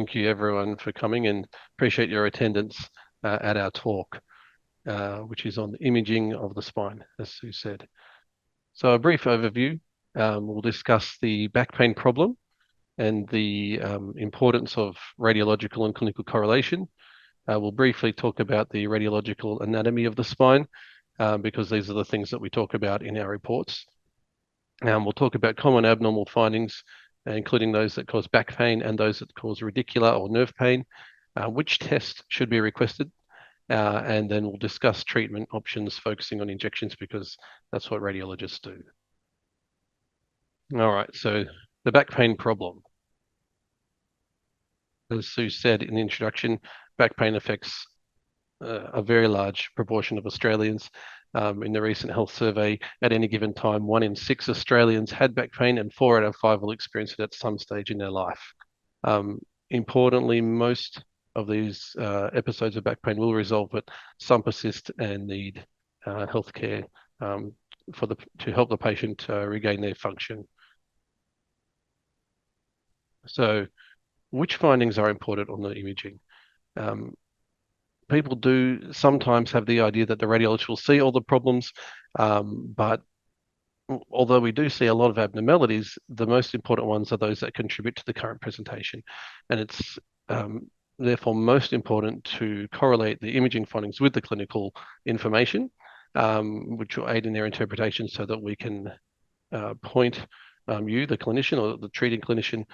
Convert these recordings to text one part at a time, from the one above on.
thank you everyone for coming and appreciate your attendance at our talk, which is on the imaging of the spine, as Sue said. So a brief overview, we'll discuss the back pain problem and the importance of radiological and clinical correlation. We'll briefly talk about the radiological anatomy of the spine, because these are the things that we talk about in our reports. We'll talk about common abnormal findings, including those that cause back pain and those that cause radicular or nerve pain, which test should be requested, and then we'll discuss treatment options focusing on injections because that's what radiologists do. All right, so the back pain problem. As Sue said in the introduction, back pain affects a very large proportion of Australians. In the recent health survey, at any given time, 1 in 6 Australians had back pain and 4 out of 5 will experience it at some stage in their life. Importantly, most of these episodes of back pain will resolve, but some persist and need healthcare to help the patient regain their function. So, which findings are important on the imaging? People do sometimes have the idea that the radiologist will see all the problems, but although we do see a lot of abnormalities, the most important ones are those that contribute to the current presentation. And it's therefore most important to correlate the imaging findings with the clinical information, which will aid in their interpretation so that we can point you, the clinician or the treating clinician,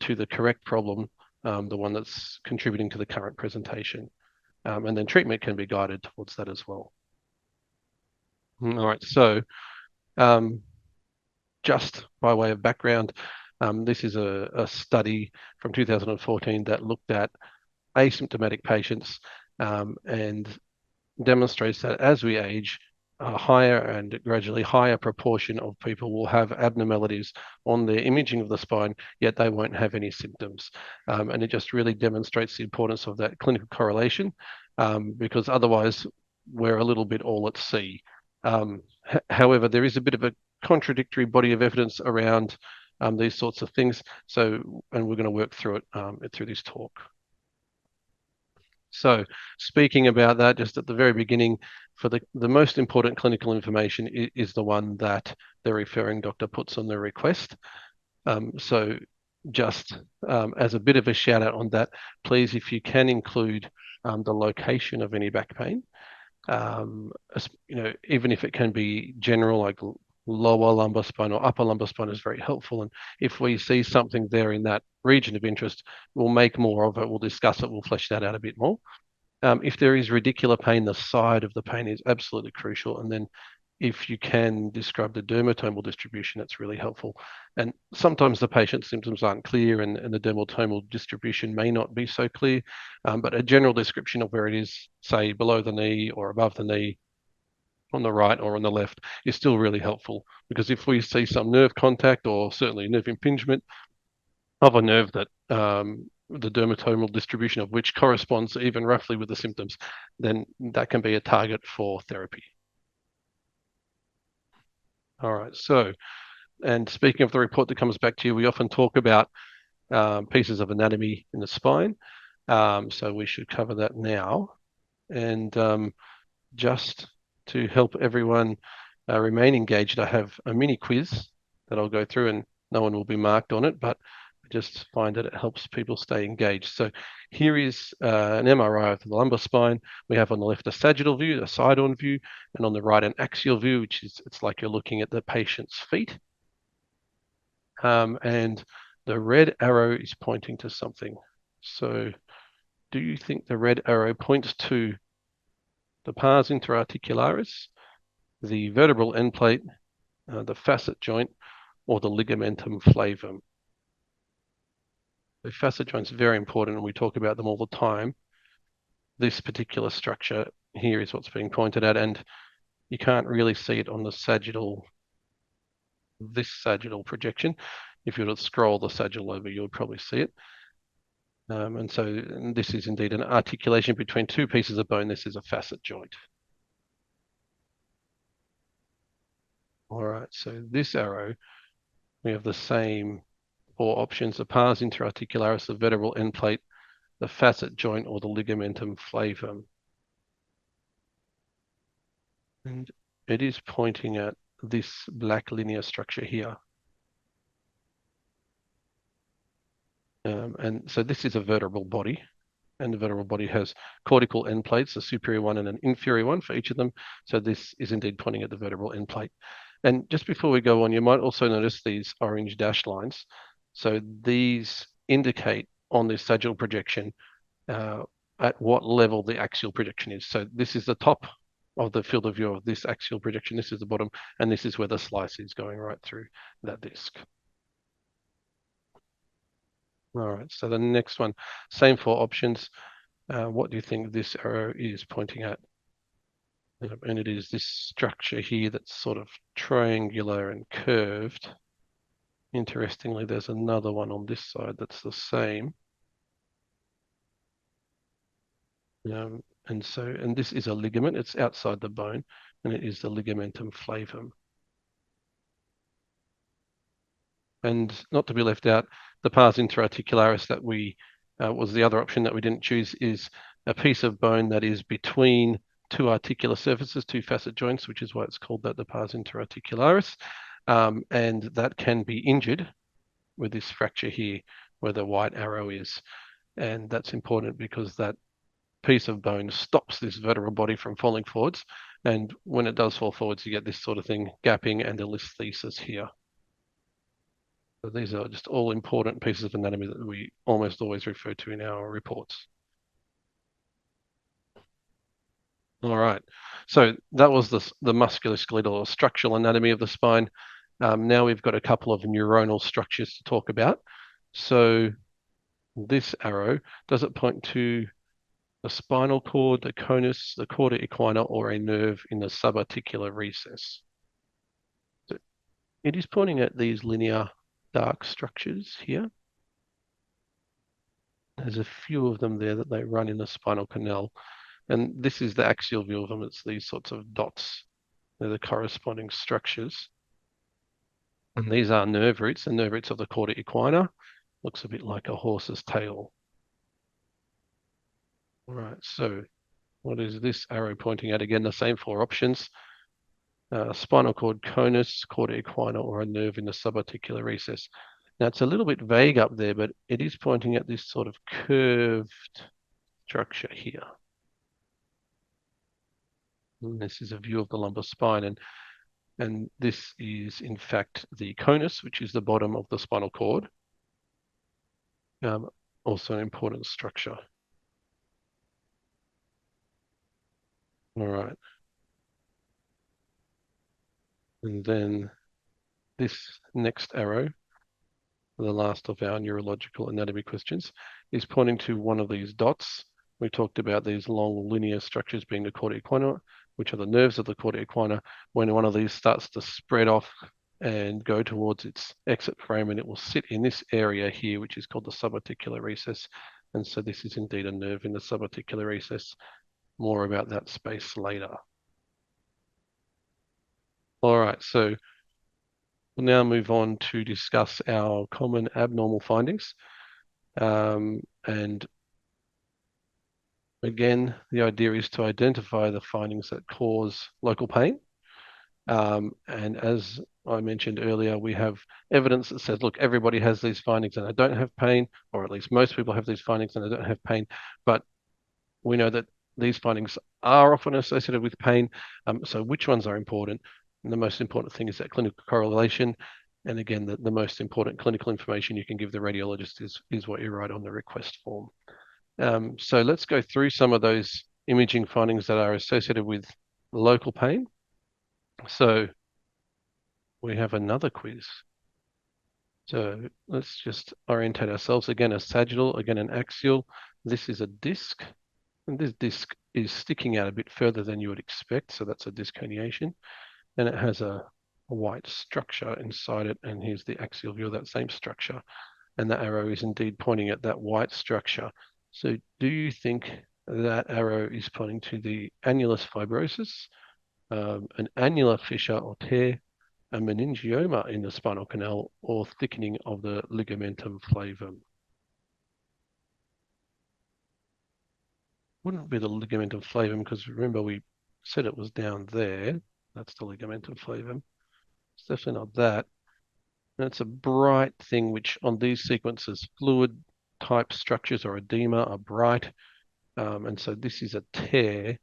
to the correct problem, the one that's contributing to the current presentation. And then treatment can be guided towards that as well. All right, so just by way of background, this is a study from 2014 that looked at asymptomatic patients and demonstrates that as we age, a higher and gradually higher proportion of people will have abnormalities on their imaging of the spine, yet they won't have any symptoms. And it just really demonstrates the importance of that clinical correlation, because otherwise we're a little bit all at sea. However, there is a bit of a contradictory body of evidence around these sorts of things. So, and we're going to work through it through this talk. So speaking about that, just at the very beginning, for the most important clinical information is the one that the referring doctor puts on the request. So just as a bit of a shout out on that, please, if you can include the location of any back pain, even if it can be general, like lower lumbar spine or upper lumbar spine is very helpful. And if we see something there in that region of interest, we'll make more of it, we'll discuss it, we'll flesh that out a bit more. If there is radicular pain, the side of the pain is absolutely crucial. And then if you can describe the dermatomal distribution, that's really helpful. And sometimes the patient's symptoms aren't clear and the dermatomal distribution may not be so clear, but a general description of where it is, say below the knee or above the knee, on the right or on the left, is still really helpful, because if we see some nerve contact or certainly nerve impingement of a nerve that the dermatomal distribution of which corresponds even roughly with the symptoms, then that can be a target for therapy. All right, so, and speaking of the report that comes back to you, we often talk about pieces of anatomy in the spine, so we should cover that now. And just to help everyone remain engaged, I have a mini quiz that I'll go through, and no one will be marked on it, but I just find that it helps people stay engaged. So here is an MRI of the lumbar spine. We have on the left a sagittal view, a side-on view, and on the right an axial view, which is, it's like you're looking at the patient's feet. And the red arrow is pointing to something. So do you think the red arrow points to the pars interarticularis, the vertebral end plate, the facet joint, or the ligamentum flavum? The facet joint is very important, and we talk about them all the time. This particular structure here is what's being pointed at, and you can't really see it on the sagittal, this sagittal projection. If you were to scroll the sagittal over, you would probably see it. And so this is indeed an articulation between two pieces of bone. This is a facet joint. All right, so this arrow, we have the same four options: the pars interarticularis, the vertebral end plate, the facet joint, or the ligamentum flavum. And it is pointing at this black linear structure here. And so this is a vertebral body, and the vertebral body has cortical end plates, a superior one and an inferior one for each of them. So this is indeed pointing at the vertebral end plate. And just before we go on, you might also notice these orange dashed lines. So these indicate on this sagittal projection at what level the axial projection is. So this is the top of the field of view of this axial projection. This is the bottom, and this is where the slice is going right through that disc. All right, so the next one, same four options. What do you think this arrow is pointing at? And it is this structure here that's sort of triangular and curved. Interestingly, there's another one on this side that's the same. And this is a ligament. It's outside the bone, and it is the ligamentum flavum. And not to be left out, the pars interarticularis that was the other option that we didn't choose, is a piece of bone that is between two articular surfaces, two facet joints, which is why it's called that, the pars interarticularis. And that can be injured with this fracture here where the white arrow is. And that's important because that piece of bone stops this vertebral body from falling forwards. And when it does fall forwards, you get this sort of thing, gapping and a listhesis here. So these are just all important pieces of anatomy that we almost always refer to in our reports. All right, so that was the musculoskeletal or structural anatomy of the spine. Now we've got a couple of neuronal structures to talk about. So this arrow, does it point to the spinal cord, the conus, the chorda equina, or a nerve in the subarticular recess? So it is pointing at these linear dark structures here. There's a few of them there that they run in the spinal canal. And this is the axial view of them. It's these sorts of dots. They're the corresponding structures. And these are nerve roots. The nerve roots of the chorda equina. Looks a bit like a horse's tail. All right, so what is this arrow pointing at? Again, the same four options. Spinal cord, conus, chorda equina, or a nerve in the subarticular recess. Now, it's a little bit vague up there, but it is pointing at this sort of curved structure here. And this is a view of the lumbar spine, and this is, in fact, the conus, which is the bottom of the spinal cord. Also an important structure. All right. And then this next arrow, the last of our neurological anatomy questions, is pointing to one of these dots. We talked about these long linear structures being the chorda equina, which are the nerves of the chorda equina. When one of these starts to spread off and go towards its exit frame, and it will sit in this area here, which is called the subarticular recess. And so this is indeed a nerve in the subarticular recess. More about that space later. All right, so we'll now move on to discuss our common abnormal findings. And again, the idea is to identify the findings that cause local pain. And as I mentioned earlier, we have evidence that says, look, everybody has these findings and they don't have pain, or at least most people have these findings and they don't have pain. But we know that these findings are often associated with pain. So which ones are important? And the most important thing is that clinical correlation. And again, the most important clinical information you can give the radiologist is what you write on the request form. So let's go through some of those imaging findings that are associated with local pain. So we have another quiz. So let's just orientate ourselves. Again, a sagittal, again, an axial. This is a disc. And this disc is sticking out a bit further than you would expect. So that's a disc herniation. And it has a white structure inside it. And here's the axial view of that same structure. And the arrow is indeed pointing at that white structure. So do you think that arrow is pointing to the annulus fibrosus, an annular fissure or tear, a meningioma in the spinal canal or thickening of the ligamentum flavum. Wouldn't be the ligamentum flavum because remember we said it was down there. That's the ligamentum flavum. It's definitely not that. And it's a bright thing which on these sequences, fluid type structures or edema are bright. And so this is a tear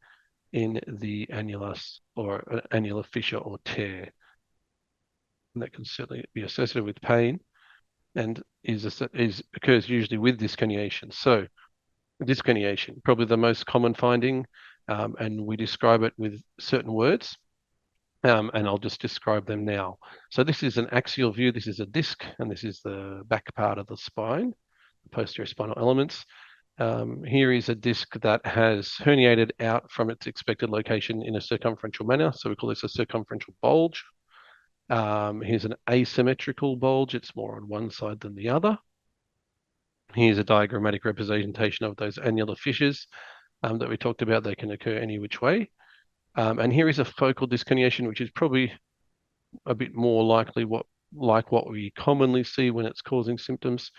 in the annulus or an annular fissure or tear. And that can certainly be associated with pain and occurs usually with disc herniation. So disc herniation, probably the most common finding, and we describe it with certain words. And I'll just describe them now. So this is an axial view. This is a disc, and this is the back part of the spine, the posterior spinal elements. Here is a disc that has herniated out from its expected location in a circumferential manner. So we call this a circumferential bulge. Here's an asymmetrical bulge. It's more on one side than the other. Here's a diagrammatic representation of those annular fissures that we talked about. They can occur any which way. And here is a focal disc herniation, which is probably a bit more likely like what we commonly see when it's causing symptoms.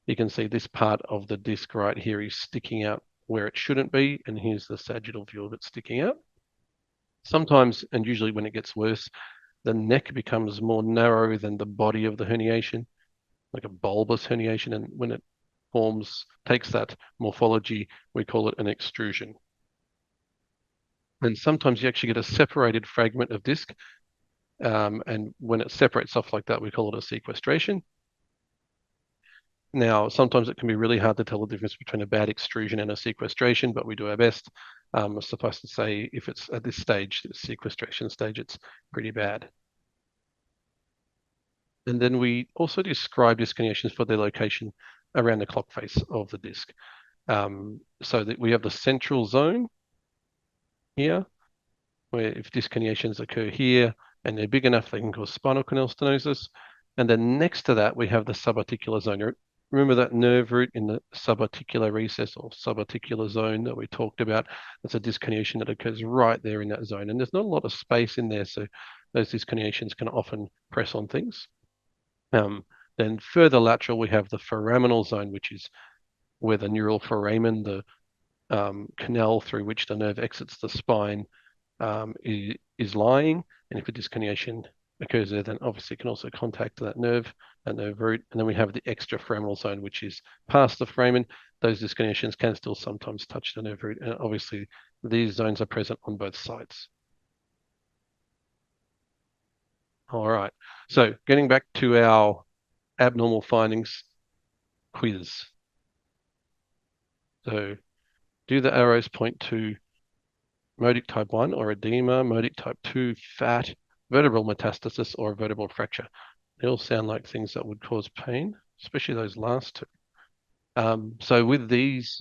You can see this part of the disc right here is sticking out where it shouldn't be, and here's the sagittal view of it sticking out. Sometimes, and usually when it gets worse, the neck becomes more narrow than the body of the herniation, like a bulbous herniation, and when it takes that morphology, we call it an extrusion. And sometimes you actually get a separated fragment of disc, and when it separates off like that, we call it a sequestration. Now, sometimes it can be really hard to tell the difference between a bad extrusion and a sequestration, but we do our best. Suffice to say, if it's at this stage, the sequestration stage, it's pretty bad. And then we also describe disc herniations for their location around the clock face of the disc. So that we have the central zone here, where if disc herniations occur here and they're big enough, they can cause spinal canal stenosis. And then next to that, we have the subarticular zone. Remember that nerve root in the subarticular recess or subarticular zone that we talked about? That's a disc herniation that occurs right there in that zone. And there's not a lot of space in there, so those disc herniations can often press on things. Then further lateral, we have the foraminal zone, which is where the neural foramen, the canal through which the nerve exits the spine, is lying. And if a disc herniation occurs there, then obviously it can also contact that nerve root. And then we have the extraforaminal zone, which is past the foramen. Those disc herniations can still sometimes touch the nerve root. And obviously these zones are present on both sides. All right. So getting back to our abnormal findings quiz. So do the arrows point to modic type 1 or edema, modic type 2 fat, vertebral metastasis, or vertebral fracture? They all sound like things that would cause pain, especially those last two. So with these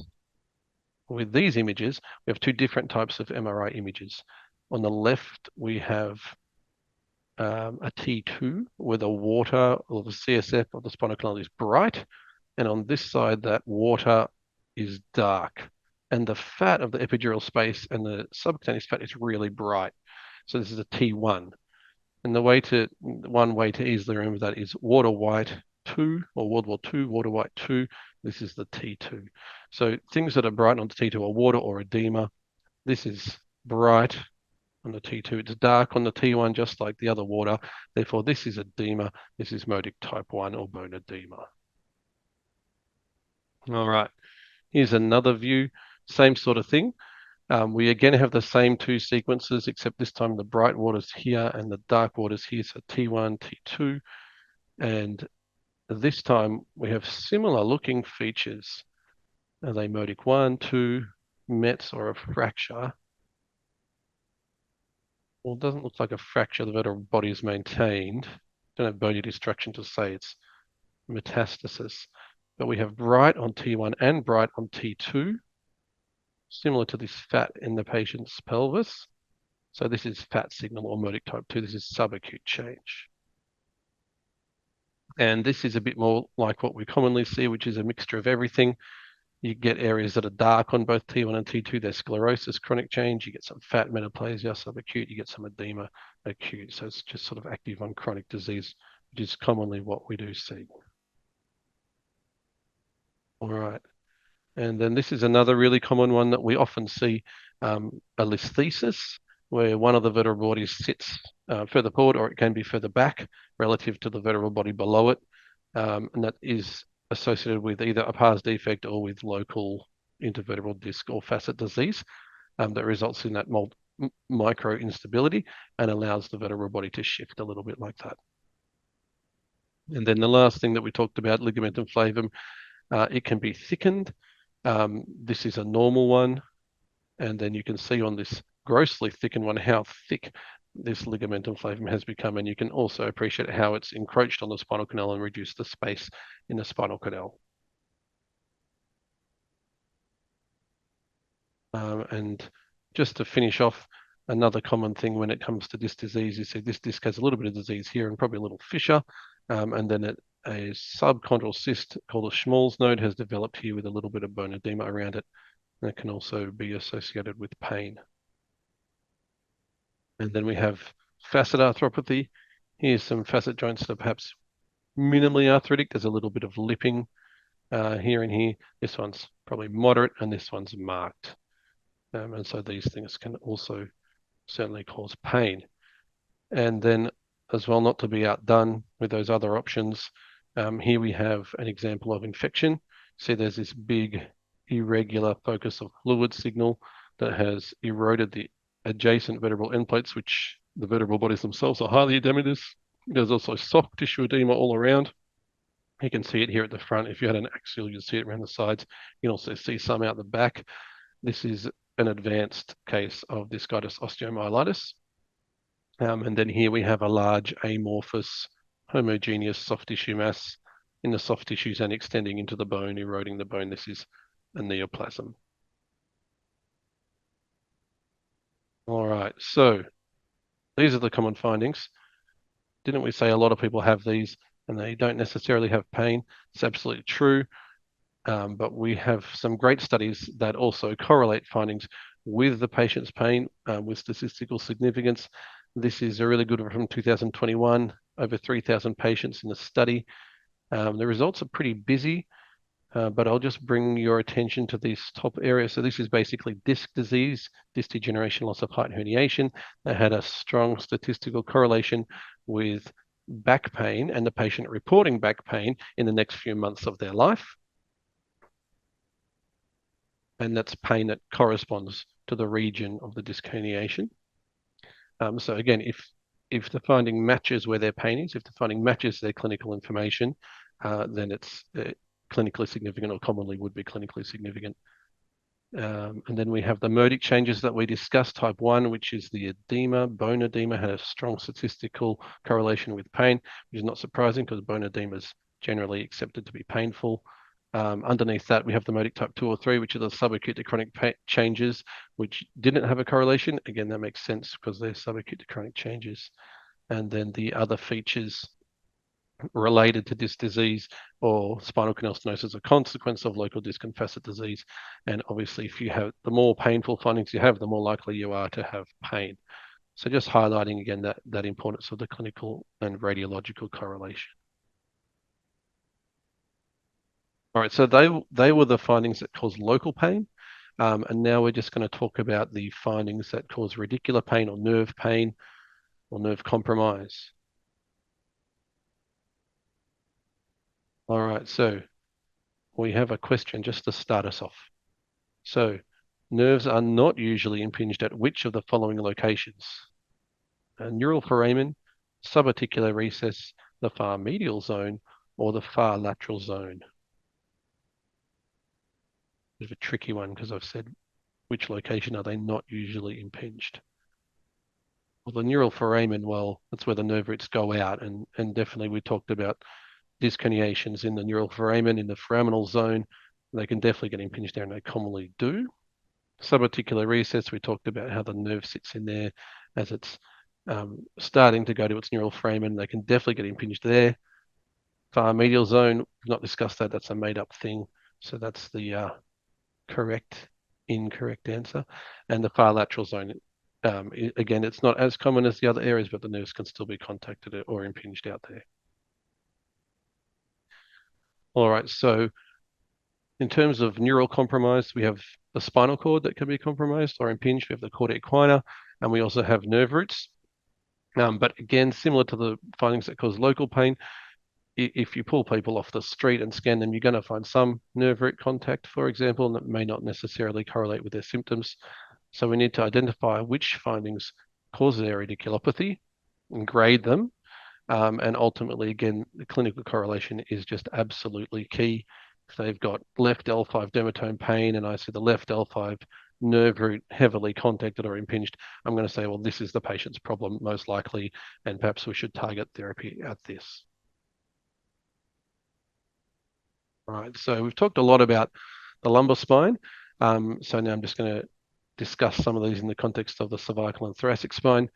images, we have two different types of MRI images. On the left, we have a T2 where the water or the CSF of the spinal canal is bright, and on this side, that water is dark. And the fat of the epidural space and the subcutaneous fat is really bright. So this is a T1. And one way to easily remember that is water white 2 or World War II, water white 2. This is the T2. So things that are bright on the T2 are water or edema. This is bright on the T2. It's dark on the T1, just like the other water. Therefore, this is edema. This is modic type 1 or bone edema. All right. Here's another view, same sort of thing. We again have the same two sequences, except this time the bright water's here and the dark water's here, so T1, T2. And this time we have similar looking features. Are they modic 1, 2, METs, or a fracture? Well, it doesn't look like a fracture. The vertebral body is maintained. Don't have bony destruction to say it's metastasis. But we have bright on T1 and bright on T2, similar to this fat in the patient's pelvis. So this is fat signal or modic type 2. This is subacute change. And this is a bit more like what we commonly see, which is a mixture of everything. You get areas that are dark on both T1 and T2. There's sclerosis, chronic change. You get some fat metaplasia, subacute. You get some edema, acute. So it's just sort of active on chronic disease, which is commonly what we do see. All right. And then this is another really common one that we often see, a listhesis, where one of the vertebral bodies sits further forward, or it can be further back relative to the vertebral body below it. And that is associated with either a pars defect or with local intervertebral disc or facet disease that results in that micro instability and allows the vertebral body to shift a little bit like that. And then the last thing that we talked about, ligamentum flavum, it can be thickened. This is a normal one. And then you can see on this grossly thickened one how thick this ligamentum flavum has become. And you can also appreciate how it's encroached on the spinal canal and reduced the space in the spinal canal. And just to finish off, another common thing when it comes to disc disease, you see this disc has a little bit of disease here and probably a little fissure. And then a subchondral cyst called a Schmall's node has developed here with a little bit of bone edema around it. That can also be associated with pain. And then we have facet arthropathy. Here's some facet joints that are perhaps minimally arthritic. There's a little bit of lipping here and here. This one's probably moderate and this one's marked. And so these things can also certainly cause pain. And then as well, not to be outdone with those other options, here we have an example of infection. See, there's this big irregular focus of fluid signal that has eroded the adjacent vertebral end plates, which the vertebral bodies themselves are highly edematous. There's also soft tissue edema all around. You can see it here at the front. If you had an axial, you'd see it around the sides. You can also see some out the back. This is an advanced case of discitis osteomyelitis. And then here we have a large amorphous homogeneous soft tissue mass in the soft tissues and extending into the bone, eroding the bone. This is a neoplasm. All right, so these are the common findings. Didn't we say a lot of people have these and they don't necessarily have pain? It's absolutely true. But we have some great studies that also correlate findings with the patient's pain with statistical significance. This is a really good one from 2021, over 3,000 patients in the study. The results are pretty busy, but I'll just bring your attention to this top area. So this is basically disc disease, disc degeneration, loss of height, herniation. They had a strong statistical correlation with back pain and the patient reporting back pain in the next few months of their life. And that's pain that corresponds to the region of the disc herniation. So again, if the finding matches where their pain is, if the finding matches their clinical information, then it's clinically significant or commonly would be clinically significant. And then we have the modic changes that we discussed, type 1, which is the edema. Bone edema had a strong statistical correlation with pain, which is not surprising because bone edema is generally accepted to be painful. Underneath that, we have the modic type 2 or 3, which are the subacute to chronic changes, which didn't have a correlation. Again, that makes sense because they're subacute to chronic changes. And then the other features related to disc disease or spinal canal stenosis as a consequence of local disc and facet disease. And obviously, if you have the more painful findings you have, the more likely you are to have pain. So just highlighting again that importance of the clinical and radiological correlation. All right, so they were the findings that cause local pain. And now we're just going to talk about the findings that cause radicular pain or nerve compromise. All right, so we have a question just to start us off. So nerves are not usually impinged at which of the following locations? A neural foramen, subarticular recess, the far medial zone, or the far lateral zone? Bit of a tricky one because I've said which location are they not usually impinged? Well, the neural foramen, well, that's where the nerve roots go out, and definitely we talked about disc herniations in the neural foramen, in the foraminal zone. They can definitely get impinged there, and they commonly do. Subarticular recess, we talked about how the nerve sits in there as it's starting to go to its neural foramen. They can definitely get impinged there. Far medial zone, we've not discussed that. That's a made-up thing. So that's the correct, incorrect answer. And the far lateral zone, again, it's not as common as the other areas, but the nerves can still be contacted or impinged out there. All right, so in terms of neural compromise, we have the spinal cord that can be compromised or impinged. We have the chorda equina, and we also have nerve roots. But again, similar to the findings that cause local pain, if you pull people off the street and scan them, you're going to find some nerve root contact, for example, and that may not necessarily correlate with their symptoms. So we need to identify which findings cause their radiculopathy and grade them. And ultimately, again, the clinical correlation is just absolutely key. If they've got left L5 dermatome pain and I see the left L5 nerve root heavily contacted or impinged, I'm going to say, well, this is the patient's problem most likely, and perhaps we should target therapy at this. All right, so we've talked a lot about the lumbar spine. So now I'm just going to discuss some of these in the context of the cervical and thoracic spine.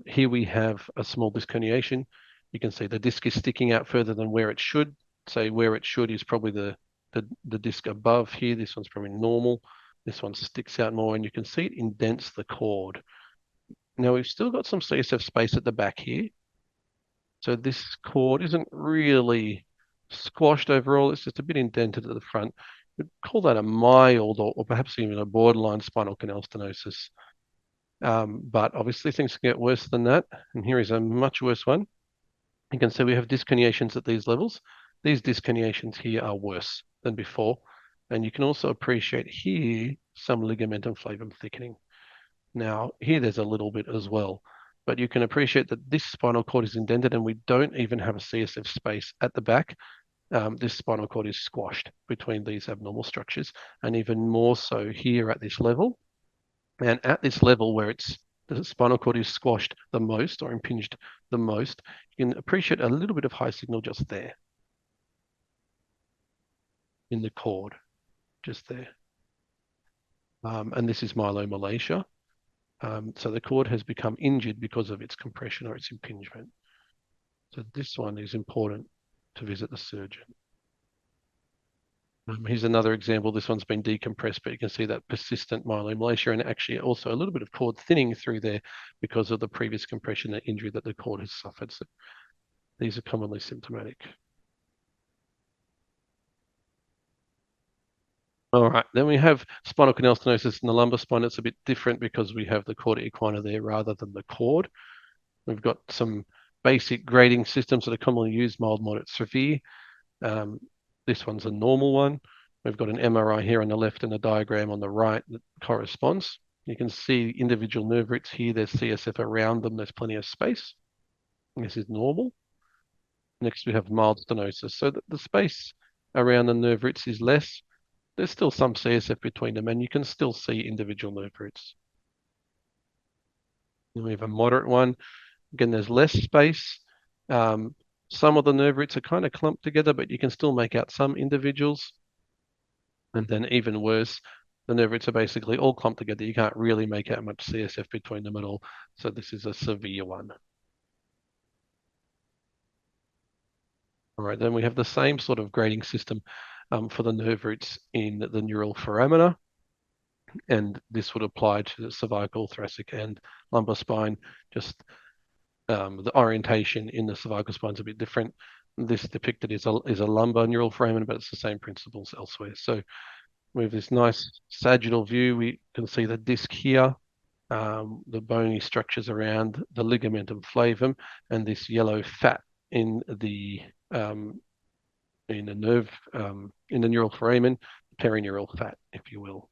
Here we have a small disc herniation. You can see the disc is sticking out further than where it should. So where it should is probably the disc above here. This one's probably normal. This one sticks out more, and you can see it indents the cord. Now we've still got some CSF space at the back here. So this cord isn't really squashed overall. It's just a bit indented at the front. We'd call that a mild or perhaps even a borderline spinal canal stenosis. But obviously things can get worse than that. And here is a much worse one. You can see we have disc herniations at these levels. These disc herniations here are worse than before. And you can also appreciate here some ligamentum flavum thickening. Now, here there's a little bit as well, but you can appreciate that this spinal cord is indented and we don't even have a CSF space at the back. This spinal cord is squashed between these abnormal structures, and even more so here at this level. And at this level where the spinal cord is squashed the most or impinged the most, you can appreciate a little bit of high signal just there in the cord, just there. And this is myelomalacia. So the cord has become injured because of its compression or its impingement. So this one is important to visit the surgeon. Here's another example. This one's been decompressed, but you can see that persistent myelomalacia and actually also a little bit of cord thinning through there because of the previous compression and injury that the cord has suffered. So these are commonly symptomatic. All right, then we have spinal canal stenosis in the lumbar spine. It's a bit different because we have the chorda equina there rather than the cord. We've got some basic grading systems that are commonly used, mild, moderate, severe. This one's a normal one. We've got an MRI here on the left and a diagram on the right that corresponds. You can see individual nerve roots here. There's CSF around them. There's plenty of space. This is normal. Next, we have mild stenosis. So the space around the nerve roots is less. There's still some CSF between them, and you can still see individual nerve roots. Then we have a moderate one. Again, there's less space. Some of the nerve roots are kind of clumped together, but you can still make out some individuals. And then even worse, the nerve roots are basically all clumped together. You can't really make out much CSF between them at all. So this is a severe one. All right, then we have the same sort of grading system for the nerve roots in the neural foramina. And this would apply to the cervical, thoracic, and lumbar spine. Just the orientation in the cervical spine is a bit different. This depicted is a lumbar neural foramen, but it's the same principles elsewhere. So we have this nice sagittal view. We can see the disc here, the bony structures around the ligamentum flavum, and this yellow fat in the nerve, in the neural foramen, perineural fat, if you will,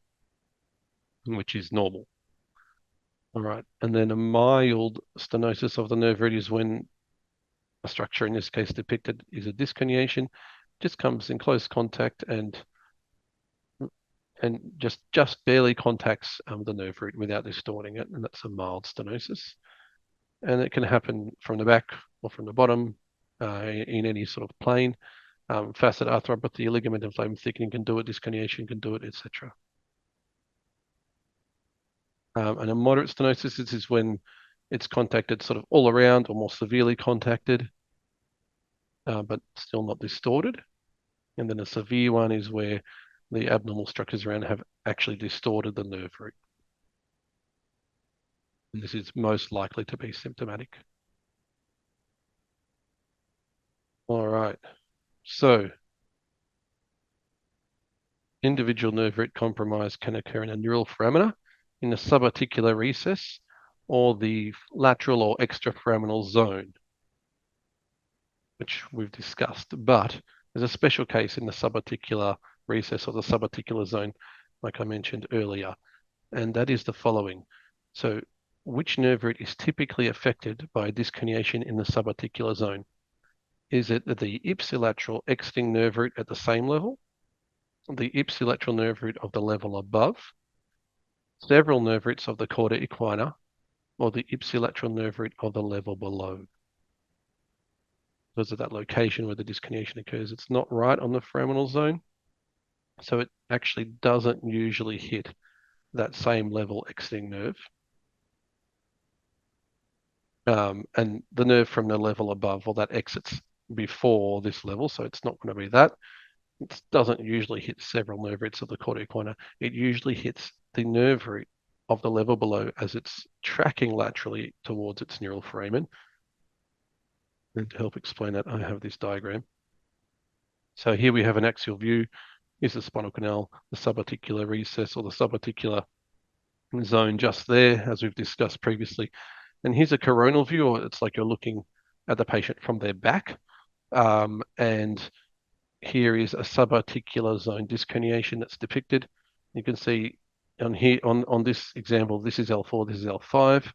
which is normal. All right, and then a mild stenosis of the nerve root is when a structure, in this case depicted, is a disc herniation, just comes in close contact and just barely contacts the nerve root without distorting it, and that's a mild stenosis. And it can happen from the back or from the bottom in any sort of plane. Facet arthropathy, ligamentum flavum thickening can do it, disc herniation can do it, etc. And a moderate stenosis, this is when it's contacted sort of all around or more severely contacted, but still not distorted. And then a severe one is where the abnormal structures around have actually distorted the nerve root. And this is most likely to be symptomatic. All right. So individual nerve root compromise can occur in a neural foramina, in the subarticular recess, or the lateral or extraforaminal zone, which we've discussed. But there's a special case in the subarticular recess or the subarticular zone, like I mentioned earlier, and that is the following. So which nerve root is typically affected by a disconiation in the subarticular zone? Is it the ipsilateral exiting nerve root at the same level, the ipsilateral nerve root of the level above, several nerve roots of the cauda equina, or the ipsilateral nerve root of the level below? Because of that location where the disconiation occurs, it's not right on the foraminal zone, so it actually doesn't usually hit that same level exiting nerve. And the nerve from the level above, well, that exits before this level, so it's not going to be that. It doesn't usually hit several nerve roots of the cauda equina. It usually hits the nerve root of the level below as it's tracking laterally towards its neural foramen. And to help explain that, I have this diagram. So here we have an axial view. Is the spinal canal, the subarticular recess or the subarticular zone just there, as we've discussed previously. And here's a coronal view, or it's like you're looking at the patient from their back. And here is a subarticular zone disconiation that's depicted. You can see on here, on this example, this is L4, this is L5.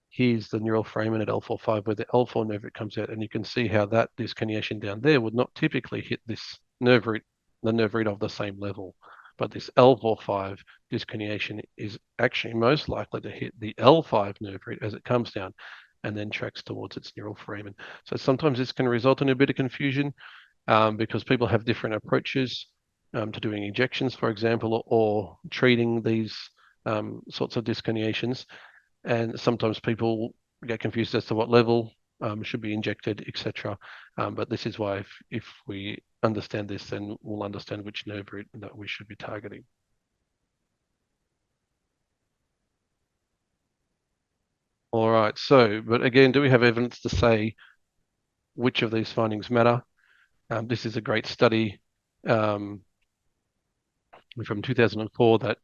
Here's the neural foramen at L4-5 where the L4 nerve root comes out, and you can see how that disconiation down there would not typically hit this nerve root, the nerve root of the same level. But this L4-5 disconiation is actually most likely to hit the L5 nerve root as it comes down and then tracks towards its neural foramen. So sometimes this can result in a bit of confusion because people have different approaches to doing injections, for example, or treating these sorts of disconiations. And sometimes people get confused as to what level should be injected, etc. But this is why if we understand this, then we'll understand which nerve root that we should be targeting. All right, so, but again, do we have evidence to say which of these findings matter? This is a great study from 2004 that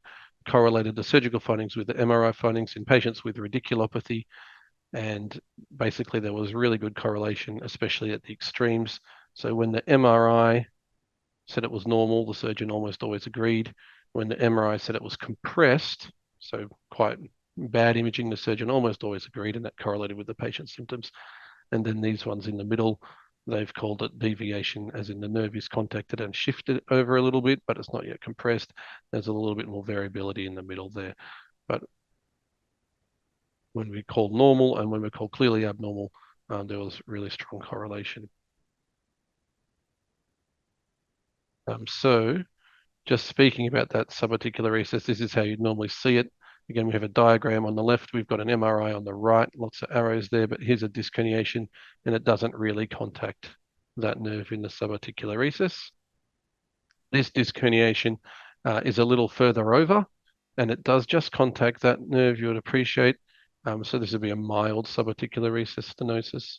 correlated the surgical findings with the MRI findings in patients with radiculopathy. And basically there was really good correlation, especially at the extremes. So when the MRI said it was normal, the surgeon almost always agreed. When the MRI said it was compressed, so quite bad imaging, the surgeon almost always agreed, and that correlated with the patient's symptoms. And then these ones in the middle, they've called it deviation, as in the nerve is contacted and shifted over a little bit, but it's not yet compressed. There's a little bit more variability in the middle there. But when we called normal and when we called clearly abnormal, there was really strong correlation. So just speaking about that subarticular recess, this is how you'd normally see it. Again, we have a diagram on the left, we've got an MRI on the right, lots of arrows there, but here's a disconiation and it doesn't really contact that nerve in the subarticular recess. This disconiation is a little further over and it does just contact that nerve, you would appreciate. So this would be a mild subarticular recess stenosis.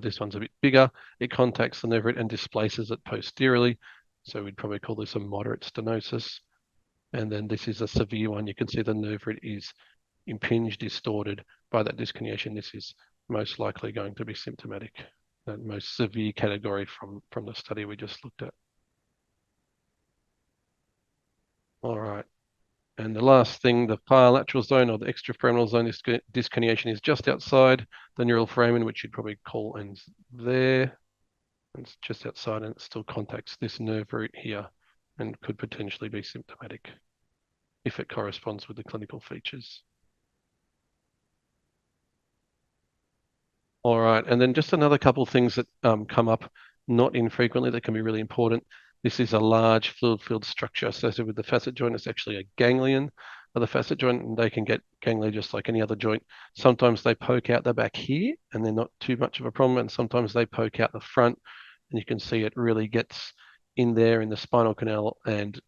This one's a bit bigger. It contacts the nerve root and displaces it posteriorly. So we'd probably call this a moderate stenosis. And then this is a severe one. You can see the nerve root is impinged, distorted by that disconiation. This is most likely going to be symptomatic. The most severe category from the study we just looked at. All right. And the last thing, the far lateral zone or the extraforaminal zone disconiation is just outside the neural foramen, which you'd probably call ends there. And it's just outside and it still contacts this nerve root here and could potentially be symptomatic if it corresponds with the clinical features. All right, and then just another couple of things that come up not infrequently that can be really important. This is a large fluid-filled structure associated with the facet joint. It's actually a ganglion of the facet joint, and they can get ganglia just like any other joint. Sometimes they poke out the back here, and they're not too much of a problem, and sometimes they poke out the front, and you can see it really gets in there in the spinal canal and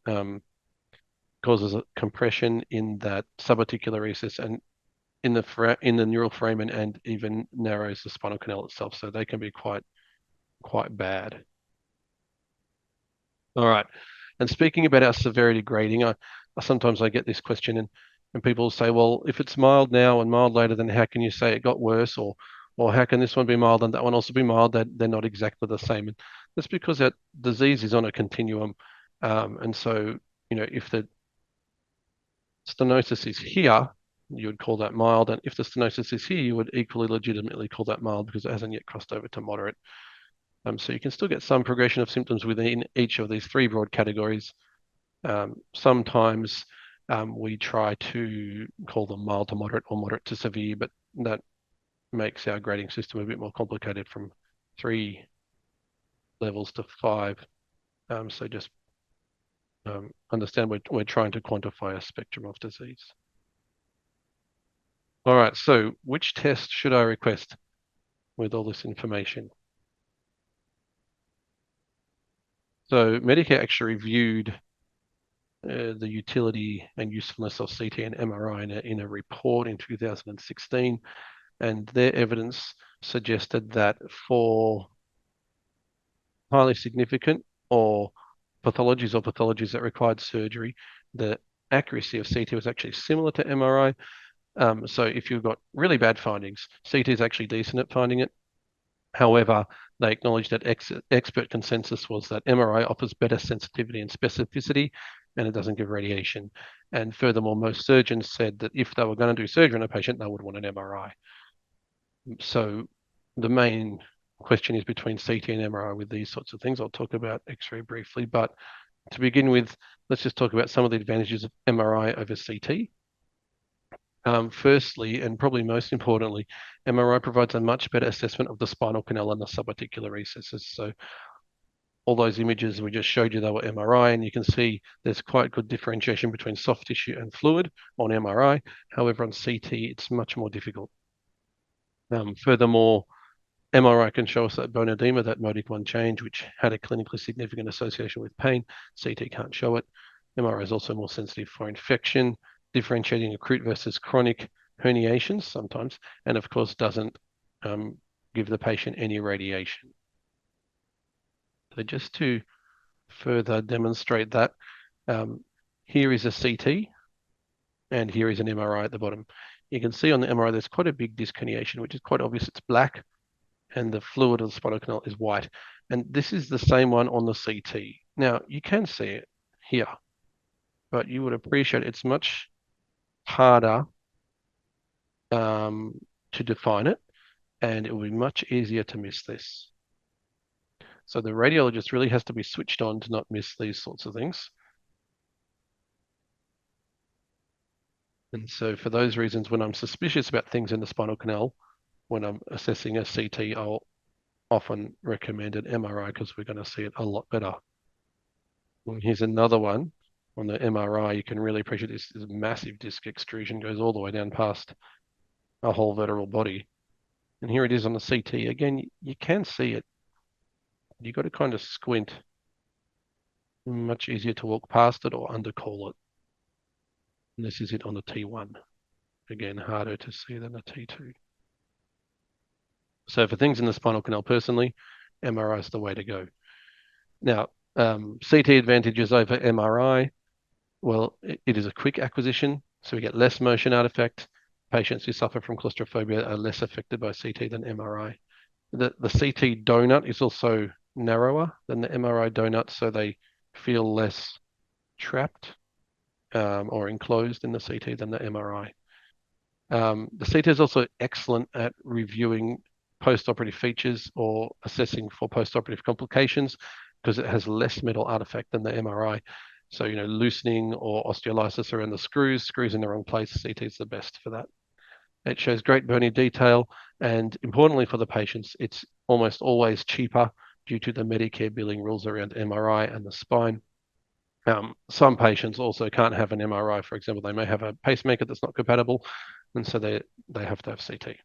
causes a compression in that subarticular recess and in the neural foramen, and even narrows the spinal canal itself. So they can be quite bad. All right. And speaking about our severity grading, sometimes I get this question, and people say, well, if it's mild now and mild later, then how can you say it got worse? Or how can this one be mild and that one also be mild? They're not exactly the same. And that's because that disease is on a continuum. And so, if the stenosis is here, you would call that mild. And if the stenosis is here, you would equally legitimately call that mild because it hasn't yet crossed over to moderate. So you can still get some progression of symptoms within each of these three broad categories. Sometimes we try to call them mild to moderate or moderate to severe, but that makes our grading system a bit more complicated from 3 levels to 5. So just understand we're trying to quantify a spectrum of disease. All right, so which test should I request with all this information? So Medicare actually reviewed the utility and usefulness of CT and MRI in a report in 2016, and their evidence suggested that for highly significant or pathologies that required surgery, the accuracy of CT was actually similar to MRI. So if you've got really bad findings, CT is actually decent at finding it. However, they acknowledged that expert consensus was that MRI offers better sensitivity and specificity, and it doesn't give radiation. And furthermore, most surgeons said that if they were going to do surgery on a patient, they would want an MRI. So the main question is between CT and MRI with these sorts of things. I'll talk about X-ray briefly, but to begin with, let's just talk about some of the advantages of MRI over CT. Firstly, and probably most importantly, MRI provides a much better assessment of the spinal canal and the subarticular recesses. So all those images we just showed you, they were MRI, and you can see there's quite good differentiation between soft tissue and fluid on MRI. However, on CT, it's much more difficult. Furthermore, MRI can show us that bone edema, that modic 1 change, which had a clinically significant association with pain. CT can't show it. MRI is also more sensitive for infection, differentiating acute versus chronic herniations sometimes, and of course doesn't give the patient any radiation. So just to further demonstrate that, here is a CT and here is an MRI at the bottom. You can see on the MRI there's quite a big disc herniation, which is quite obvious. It's black, and the fluid of the spinal canal is white. And this is the same one on the CT. Now, you can see it here, but you would appreciate it's much harder to define it, and it will be much easier to miss this. So the radiologist really has to be switched on to not miss these sorts of things. And so for those reasons, when I'm suspicious about things in the spinal canal, when I'm assessing a CT, I'll often recommend an MRI because we're going to see it a lot better. And here's another one on the MRI. You can really appreciate this massive disc extrusion goes all the way down past a whole vertebral body. And here it is on the CT. Again, you can see it. You've got to kind of squint. Much easier to walk past it or undercall it. And this is it on the T1. Again, harder to see than the T2. So for things in the spinal canal, personally, MRI is the way to go. Now, CT advantages over MRI. Well, it is a quick acquisition, so we get less motion artifact. Patients who suffer from claustrophobia are less affected by CT than MRI. The CT donut is also narrower than the MRI donut, so they feel less trapped or enclosed in the CT than the MRI. The CT is also excellent at reviewing post-operative features or assessing for post-operative complications because it has less metal artifact than the MRI. So, loosening or osteolysis around the screws in the wrong place, CT is the best for that. It shows great bony detail, and importantly for the patients, it's almost always cheaper due to the Medicare billing rules around MRI and the spine. Some patients also can't have an MRI. For example, they may have a pacemaker that's not compatible, and so they have to have CT.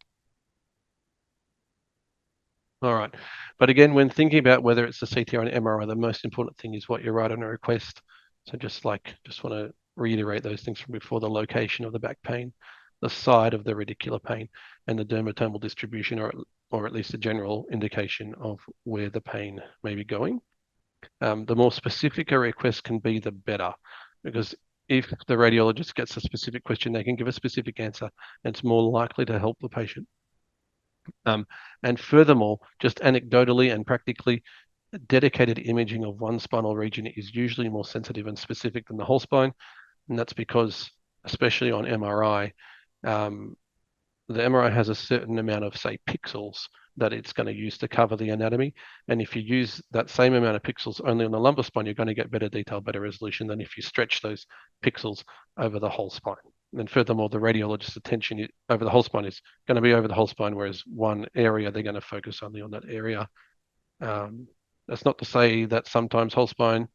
All right. But again, when thinking about whether it's a CT or an MRI, the most important thing is what you write on a request. So just want to reiterate those things from before: the location of the back pain, the side of the radicular pain, and the dermatomal distribution, or at least a general indication of where the pain may be going. The more specific a request can be, the better, because if the radiologist gets a specific question, they can give a specific answer, and it's more likely to help the patient. And furthermore, just anecdotally and practically, dedicated imaging of one spinal region is usually more sensitive and specific than the whole spine. And that's because, especially on MRI, the MRI has a certain amount of, say, pixels that it's going to use to cover the anatomy. And if you use that same amount of pixels only on the lumbar spine, you're going to get better detail, better resolution than if you stretch those pixels over the whole spine. And furthermore, the radiologist's attention over the whole spine is going to be over the whole spine, whereas one area, they're going to focus only on that area. That's not to say that sometimes whole spine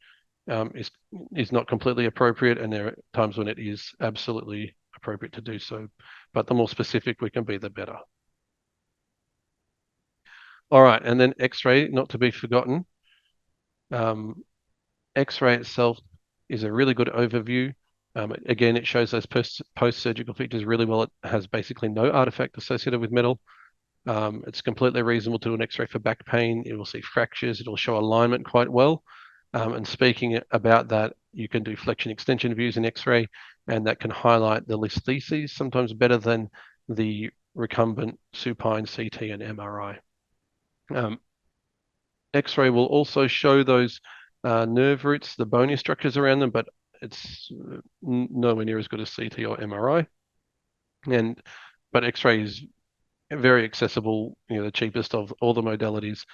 is not completely appropriate, and there are times when it is absolutely appropriate to do so. But the more specific we can be, the better. All right, and then X-ray, not to be forgotten. X-ray itself is a really good overview. Again, it shows those post-surgical features really well. It has basically no artifact associated with metal. It's completely reasonable to do an X-ray for back pain. It will see fractures. It will show alignment quite well. And speaking about that, you can do flexion extension views in X-ray, and that can highlight the listheses sometimes better than the recumbent supine CT and MRI. X-ray will also show those nerve roots, the bony structures around them, but it's nowhere near as good as CT or MRI. But X-ray is very accessible, the cheapest of all the modalities,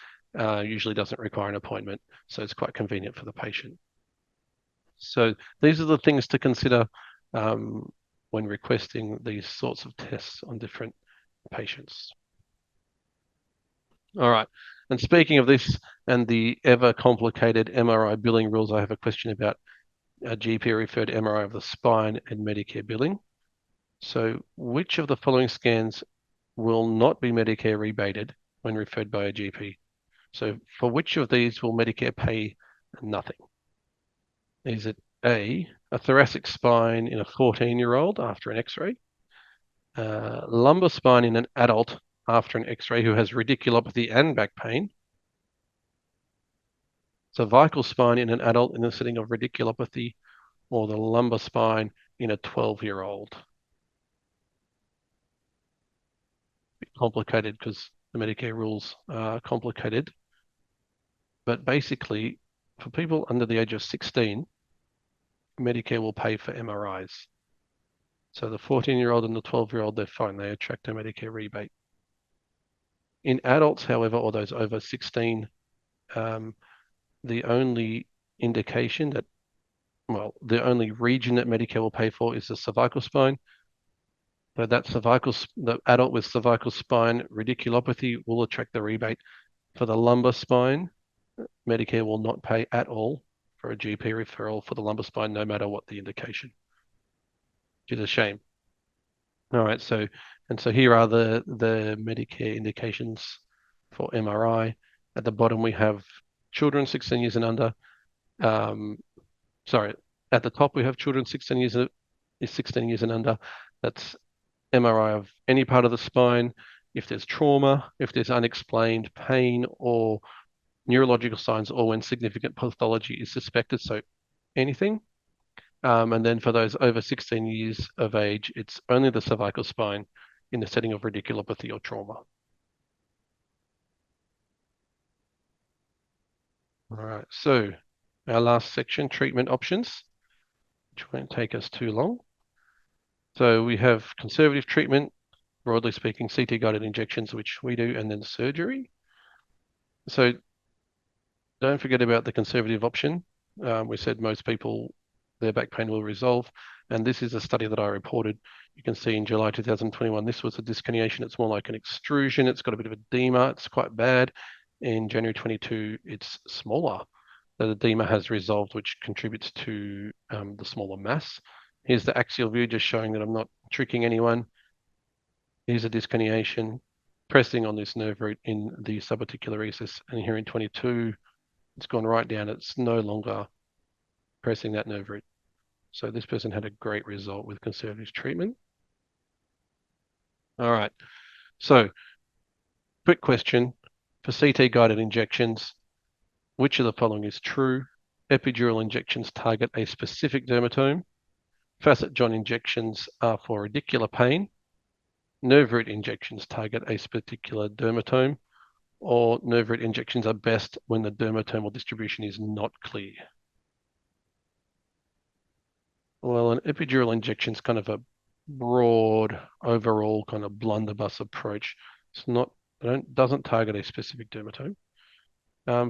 usually doesn't require an appointment, so it's quite convenient for the patient. So these are the things to consider when requesting these sorts of tests on different patients. All right. And speaking of this and the ever complicated MRI billing rules, I have a question about a GP referred MRI of the spine and Medicare billing. So which of the following scans will not be Medicare rebated when referred by a GP? So for which of these will Medicare pay nothing? Is it A, a thoracic spine in a 14-year-old after an X-ray, lumbar spine in an adult after an X-ray who has radiculopathy and back pain, cervical spine in an adult in the setting of radiculopathy, or the lumbar spine in a 12-year-old? Bit complicated because the Medicare rules are complicated. But basically, for people under the age of 16, Medicare will pay for MRIs. So the 14-year-old and the 12-year-old, they're fine. They attract a Medicare rebate. In adults, however, or those over 16, the only indication that, well, the only region that Medicare will pay for is the cervical spine. So that the adult with cervical spine radiculopathy will attract the rebate. For the lumbar spine, Medicare will not pay at all for a GP referral for the lumbar spine, no matter what the indication, which is a shame. All right, so here are the Medicare indications for MRI. At the bottom we have children 16 years and under. Sorry, at the top we have children 16 years and under. That's MRI of any part of the spine. If there's trauma, if there's unexplained pain or neurological signs, or when significant pathology is suspected, so anything. And then for those over 16 years of age, it's only the cervical spine in the setting of radiculopathy or trauma. All right, so our last section, treatment options, which won't take us too long. So we have conservative treatment, broadly speaking, CT-guided injections, which we do, and then surgery. So don't forget about the conservative option. We said most people, their back pain will resolve. And this is a study that I reported. You can see in July 2021, this was a disconnation. It's more like an extrusion. It's got a bit of edema. It's quite bad. In January 22, it's smaller. The edema has resolved, which contributes to the smaller mass. Here's the axial view, just showing that I'm not tricking anyone. Here's a disconnation. pressing on this nerve root in the subarticular recess. And here in 22, it's gone right down. It's no longer pressing that nerve root. So this person had a great result with conservative treatment. All right. So quick question for CT-guided injections. Which of the following is true? Epidural injections target a specific dermatome. Facet joint injections are for radicular pain. Nerve root injections target a particular dermatome, or nerve root injections are best when the dermatomal distribution is not clear. Well, an epidural injection is kind of a broad, overall kind of blunderbuss approach. It's not, doesn't target a specific dermatome.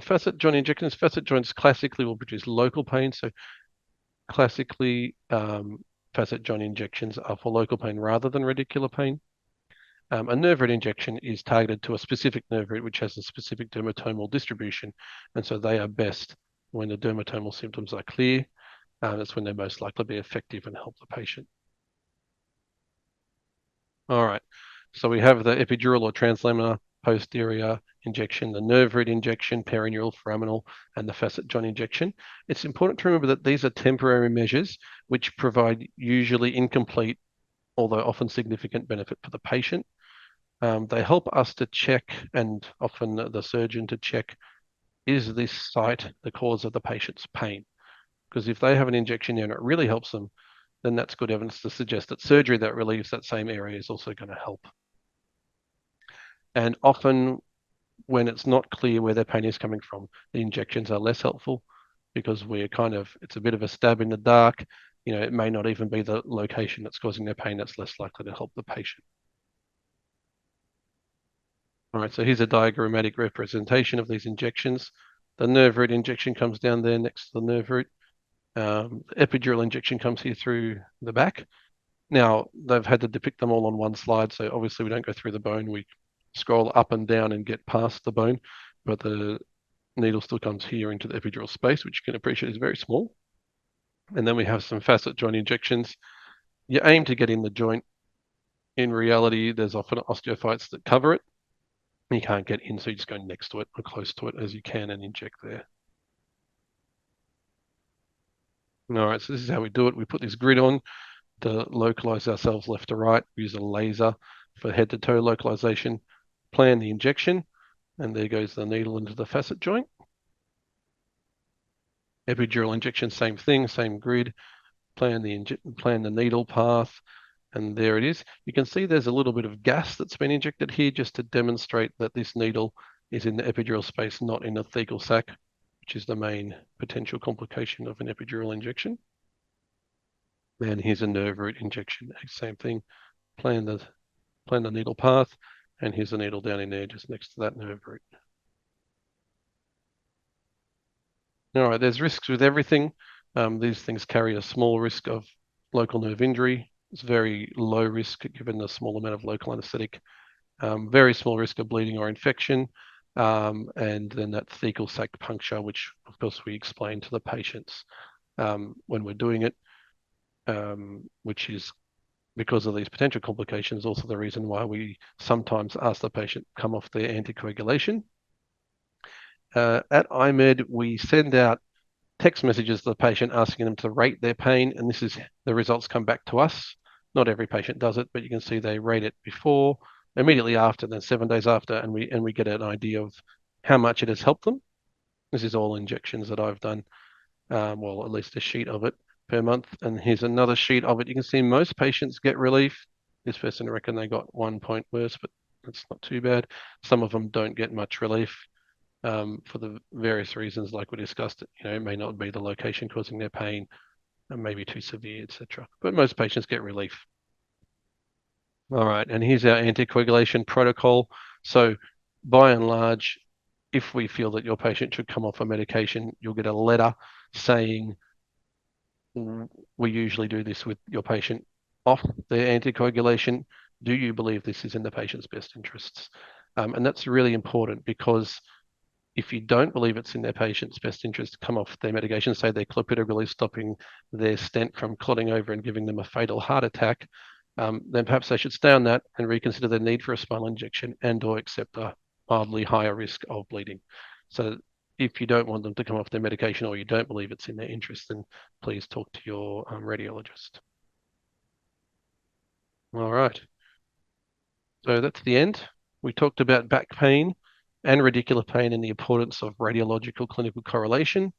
Facet joint injections, facet joints classically will produce local pain. So classically, facet joint injections are for local pain rather than radicular pain. A nerve root injection is targeted to a specific nerve root which has a specific dermatomal distribution, and so they are best when the dermatomal symptoms are clear. That's when they're most likely to be effective and help the patient. All right, so we have the epidural or translaminar posterior injection, the nerve root injection, perineural, foraminal, and the facet joint injection. It's important to remember that these are temporary measures which provide usually incomplete, although often significant benefit for the patient. They help us to check, and often the surgeon to check, is this site the cause of the patient's pain? Because if they have an injection there and it really helps them, then that's good evidence to suggest that surgery that relieves that same area is also going to help. And often when it's not clear where their pain is coming from, the injections are less helpful because it's a bit of a stab in the dark. It may not even be the location that's causing their pain. That's less likely to help the patient. All right, so here's a diagrammatic representation of these injections. The nerve root injection comes down there next to the nerve root. The epidural injection comes here through the back. Now, they've had to depict them all on one slide, so obviously we don't go through the bone. We scroll up and down and get past the bone, but the needle still comes here into the epidural space, which you can appreciate is very small. And then we have some facet joint injections. You aim to get in the joint. In reality, there's often osteophytes that cover it. You can't get in, so you just go next to it or close to it as you can and inject there. All right, so this is how we do it. We put this grid on to localize ourselves left to right. We use a laser for head to toe localization. Plan the injection, and there goes the needle into the facet joint. Epidural injection, same thing, same grid. Plan the needle path, and there it is. You can see there's a little bit of gas that's been injected here just to demonstrate that this needle is in the epidural space, not in the thecal sac, which is the main potential complication of an epidural injection. And here's a nerve root injection, same thing. Plan the needle path, and here's the needle down in there just next to that nerve root. All right, there's risks with everything. These things carry a small risk of local nerve injury. It's very low risk given the small amount of local anesthetic. Very small risk of bleeding or infection. And then that thecal sac puncture, which of course we explain to the patients when we're doing it, which is because of these potential complications, also the reason why we sometimes ask the patient to come off their anticoagulation. At IMED, we send out text messages to the patient asking them to rate their pain, and this is the results come back to us. Not every patient does it, but you can see they rate it before, immediately after, then 7 days after, and we get an idea of how much it has helped them. This is all injections that I've done, well, at least a sheet of it per month. And here's another sheet of it. You can see most patients get relief. This person reckon they got 1 point worse, but that's not too bad. Some of them don't get much relief. For the various reasons like we discussed. It may not be the location causing their pain, and maybe too severe, etc. But most patients get relief. All right, and here's our anticoagulation protocol. So by and large, if we feel that your patient should come off a medication, you'll get a letter saying, we usually do this with your patient off their anticoagulation. Do you believe this is in the patient's best interests? And that's really important because if you don't believe it's in their patient's best interest to come off their medication, say they're clopidogrel is stopping their stent from clotting over and giving them a fatal heart attack, then perhaps they should stay on that and reconsider their need for a spinal injection and/or accept a mildly higher risk of bleeding. So if you don't want them to come off their medication or you don't believe it's in their interest, then please talk to your radiologist. All right. So that's the end. We talked about back pain and radicular pain and the importance of radiological clinical correlation.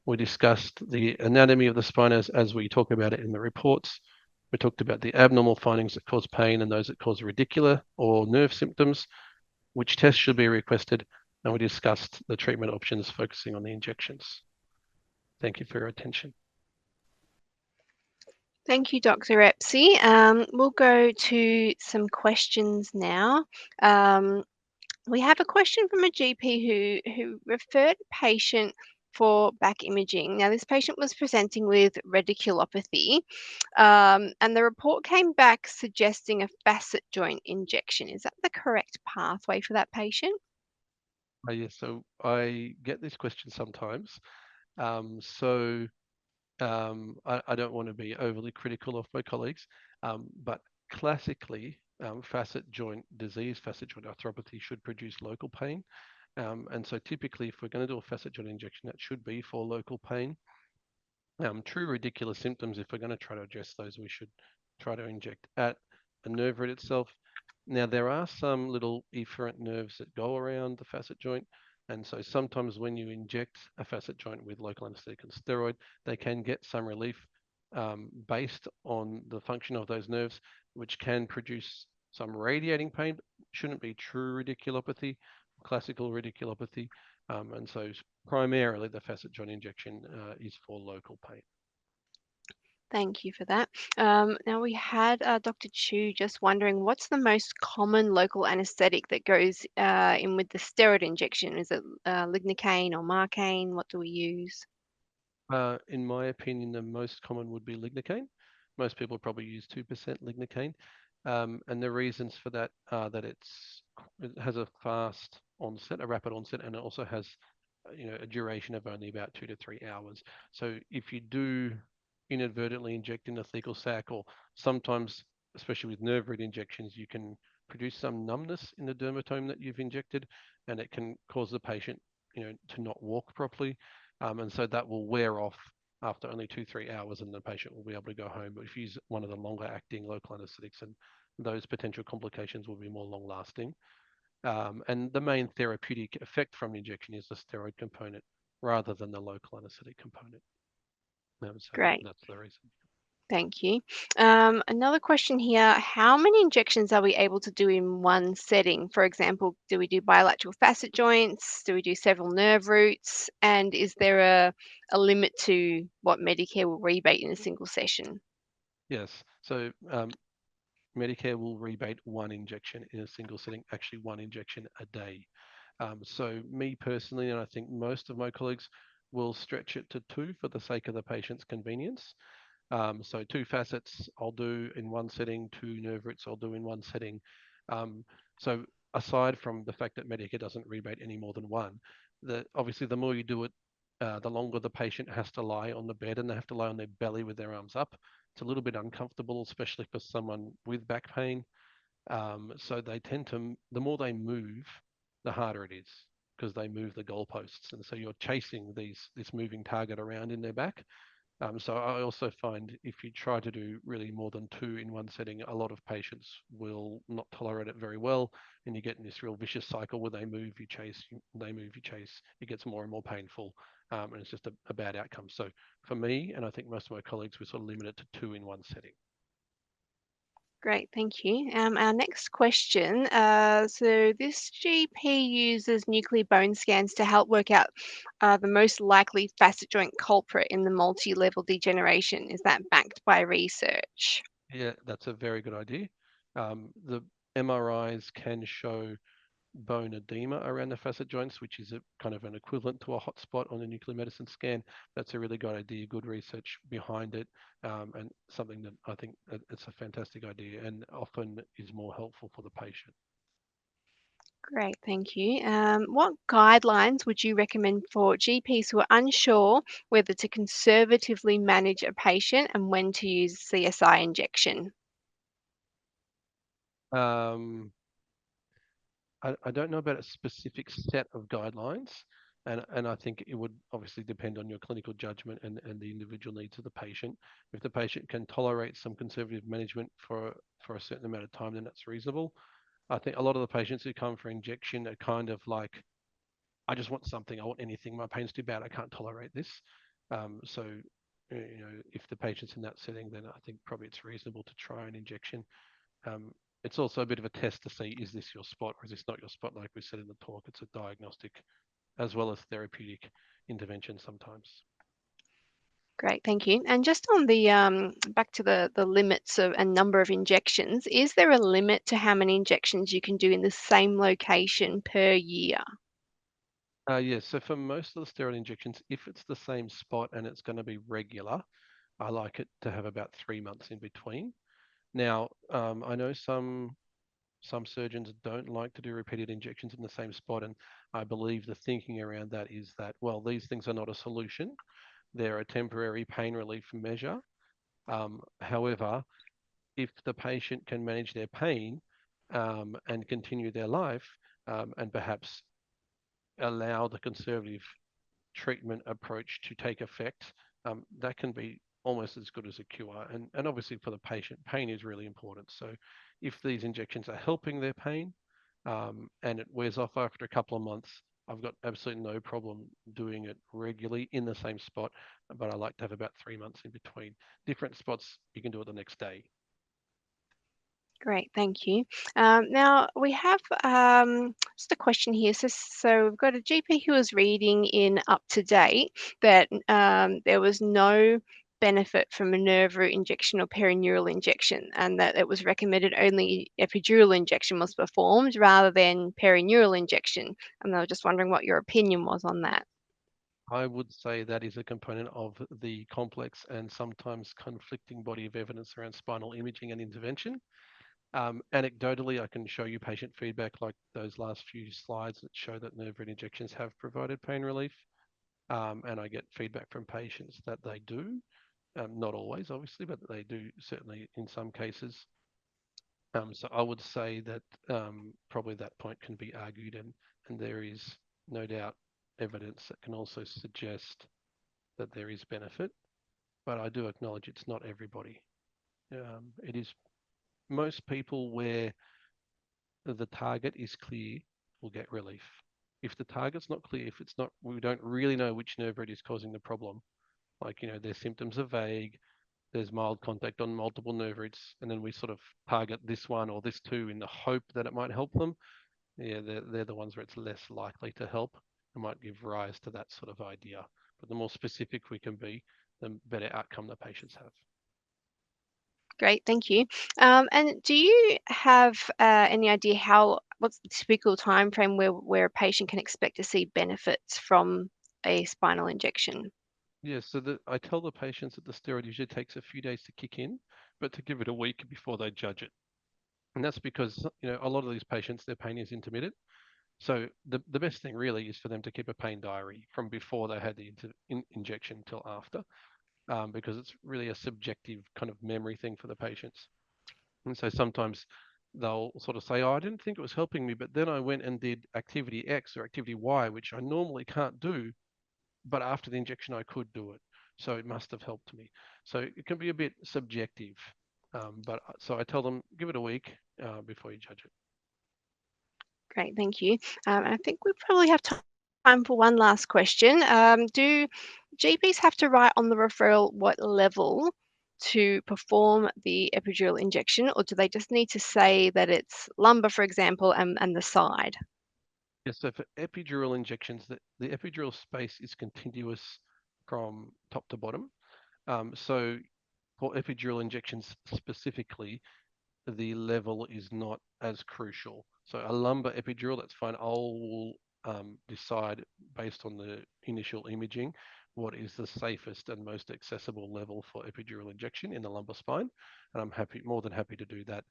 We discussed the anatomy of the spine as we talk about it in the reports. We talked about the abnormal findings that cause pain and those that cause radicular or nerve symptoms, which tests should be requested, and we discussed the treatment options focusing on the injections. Thank you for your attention. Thank you, Dr. Repse. We'll go to some questions now. We have a question from a GP who referred a patient for back imaging. Now, this patient was presenting with radiculopathy, and the report came back suggesting a facet joint injection. Is that the correct pathway for that patient? Yes, so I get this question sometimes. I don't want to be overly critical of my colleagues, but classically, facet joint disease, facet joint arthropathy should produce local pain. And so typically, if we're going to do a facet joint injection, that should be for local pain. True radicular symptoms, if we're going to try to address those, we should try to inject at the nerve root itself. Now, there are some little efferent nerves that go around the facet joint. And so sometimes when you inject a facet joint with local anesthetic and steroid, they can get some relief based on the function of those nerves, which can produce some radiating pain, but shouldn't be true radiculopathy, classical radiculopathy. And so primarily the facet joint injection is for local pain. Thank you for that. Now we had Dr. Chu just wondering what's the most common local anesthetic that goes in with the steroid injection? Is it lignocaine or marcaine? What do we use? In my opinion, the most common would be lignocaine. Most people probably use 2% lignocaine. And the reasons for that are that it has a fast onset, a rapid onset, and it also has a duration of only about 2 to 3 hours. So if you do inadvertently inject in the thecal sac, or sometimes, especially with nerve root injections, you can produce some numbness in the dermatome that you've injected, and it can cause the patient, to not walk properly. And so that will wear off after only 2-3 hours, and the patient will be able to go home. But if you use one of the longer acting local anesthetics, and those potential complications will be more long lasting. And the main therapeutic effect from the injection is the steroid component rather than the local anesthetic component. So Great. that's the reason. Thank you. Another question here, how many injections are we able to do in one setting? For example, do we do bilateral facet joints? Do we do several nerve roots? And is there a limit to what Medicare will rebate in a single session? Yes. So Medicare will rebate one injection in a single setting, actually one injection a day. So me personally, and I think most of my colleagues, will stretch it to 2 for the sake of the patient's convenience. So 2 facets I'll do in one setting, 2 nerve roots I'll do in one setting. So aside from the fact that Medicare doesn't rebate any more than one, obviously the more you do it, the longer the patient has to lie on the bed, and they have to lie on their belly with their arms up. It's a little bit uncomfortable, especially for someone with back pain. So they tend to, the more they move, the harder it is, because they move the goalposts, and so you're chasing this moving target around in their back. So I also find if you try to do really more than 2 in one setting, a lot of patients will not tolerate it very well, and you get in this real vicious cycle where they move, you chase, they move, you chase. It gets more and more painful, and it's just a bad outcome. So for me, and I think most of my colleagues, we sort of limit it to 2 in one setting. Great, thank you. Our next question. So this GP uses nuclear bone scans to help work out the most likely facet joint culprit in the multi-level degeneration. Is that backed by research? Yeah, that's a very good idea. The MRIs can show bone edema around the facet joints, which is a kind of an equivalent to a hotspot on a nuclear medicine scan. That's a really good idea, good research behind it, and something that I think it's a fantastic idea and often is more helpful for the patient. Great, thank you. What guidelines would you recommend for GPs who are unsure whether to conservatively manage a patient and when to use CSI injection? Um, I don't know about a specific set of guidelines, and I think it would obviously depend on your clinical judgment and the individual needs of the patient. If the patient can tolerate some conservative management for a certain amount of time, then that's reasonable. I think a lot of the patients who come for injection are kind of like, I just want something, I want anything, my pain's too bad, I can't tolerate this. So, if the patient's in that setting, then I think probably it's reasonable to try an injection. Um, it's also a bit of a test to see, is this your spot or is this not your spot? Like we said in the talk, it's a diagnostic as well as therapeutic intervention sometimes. Great, thank you. And just on the back to the limits of and number of injections, is there a limit to how many injections you can do in the same location per year? Yes, so for most of the steroid injections, if it's the same spot and it's going to be regular, I like it to have about 3 months in between. Now, I know some surgeons don't like to do repeated injections in the same spot, and I believe the thinking around that is that, well, these things are not a solution. They're a temporary pain relief measure. However, if the patient can manage their pain and continue their life, and perhaps allow the conservative treatment approach to take effect, that can be almost as good as a cure. And obviously for the patient, pain is really important. So if these injections are helping their pain and it wears off after a couple of months, I've got absolutely no problem doing it regularly in the same spot, but I like to have about 3 months in between. Different spots, you can do it the next day. Great, thank you. Now we have just a question here. So we've got a GP who was reading in Up to Date that there was no benefit from a nerve root injection or perineural injection, and that it was recommended only epidural injection was performed rather than perineural injection. And I was just wondering what your opinion was on that. I would say that is a component of the complex and sometimes conflicting body of evidence around spinal imaging and intervention. Anecdotally, I can show you patient feedback like those last few slides that show that nerve root injections have provided pain relief. And I get feedback from patients that they do. Not always, obviously, but they do certainly in some cases. So I would say that probably that point can be argued, and there is no doubt evidence that can also suggest that there is benefit. But I do acknowledge it's not everybody. It is most people where the target is clear will get relief. If the target's not clear, if it's not, we don't really know which nerve root is causing the problem. Like, their symptoms are vague, there's mild contact on multiple nerve roots, and then we sort of target this one or this two in the hope that it might help them. Yeah, they're the ones where it's less likely to help and might give rise to that sort of idea. But the more specific we can be, the better outcome the patients have. Great, thank you. And do you have any idea what's the typical time frame where a patient can expect to see benefits from a spinal injection? Yeah, so I tell the patients that the steroid usually takes a few days to kick in, but to give it a week before they judge it. And that's because, a lot of these patients, their pain is intermittent. So the best thing really is for them to keep a pain diary from before they had the injection till after, because it's really a subjective kind of memory thing for the patients. And so sometimes they'll sort of say, oh, I didn't think it was helping me, but then I went and did activity X or activity Y, which I normally can't do, but after the injection, I could do it. So it must have helped me. So it can be a bit subjective. But so I tell them, give it a week before you judge it. Great, thank you. And I think we probably have time for one last question. Do GPs have to write on the referral what level to perform the epidural injection, or do they just need to say that it's lumbar, for example, and the side? Yes, so for epidural injections, the epidural space is continuous from top to bottom. So for epidural injections specifically, the level is not as crucial. So a lumbar epidural, that's fine. I'll decide based on the initial imaging what is the safest and most accessible level for epidural injection in the lumbar spine, and I'm more than happy to do that.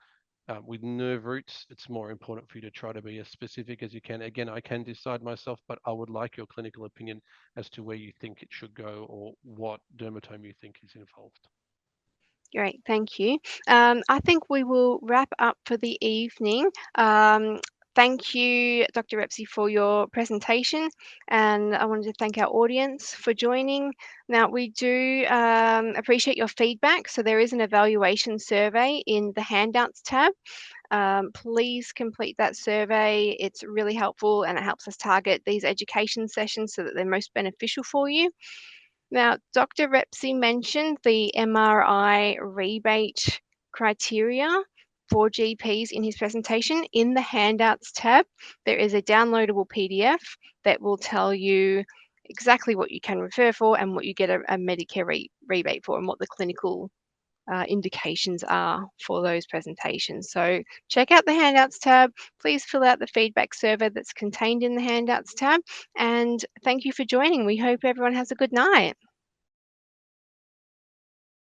With nerve roots, it's more important for you to try to be as specific as you can. Again, I can decide myself, but I would like your clinical opinion as to where you think it should go or what dermatome you think is involved. Great, thank you. I think we will wrap up for the evening. Thank you, Dr. Repse, for your presentation, and I wanted to thank our audience for joining. Now, we do appreciate your feedback, so there is an evaluation survey in the handouts tab. Please complete that survey. It's really helpful and it helps us target these education sessions so that they're most beneficial for you. Now, Dr. Repse mentioned the MRI rebate criteria for GPs in his presentation. In the handouts tab, there is a downloadable PDF that will tell you exactly what you can refer for and what you get a Medicare rebate for, and what the clinical indications are for those presentations. So check out the handouts tab. Please fill out the feedback survey that's contained in the handouts tab. And thank you for joining. We hope everyone has a good night.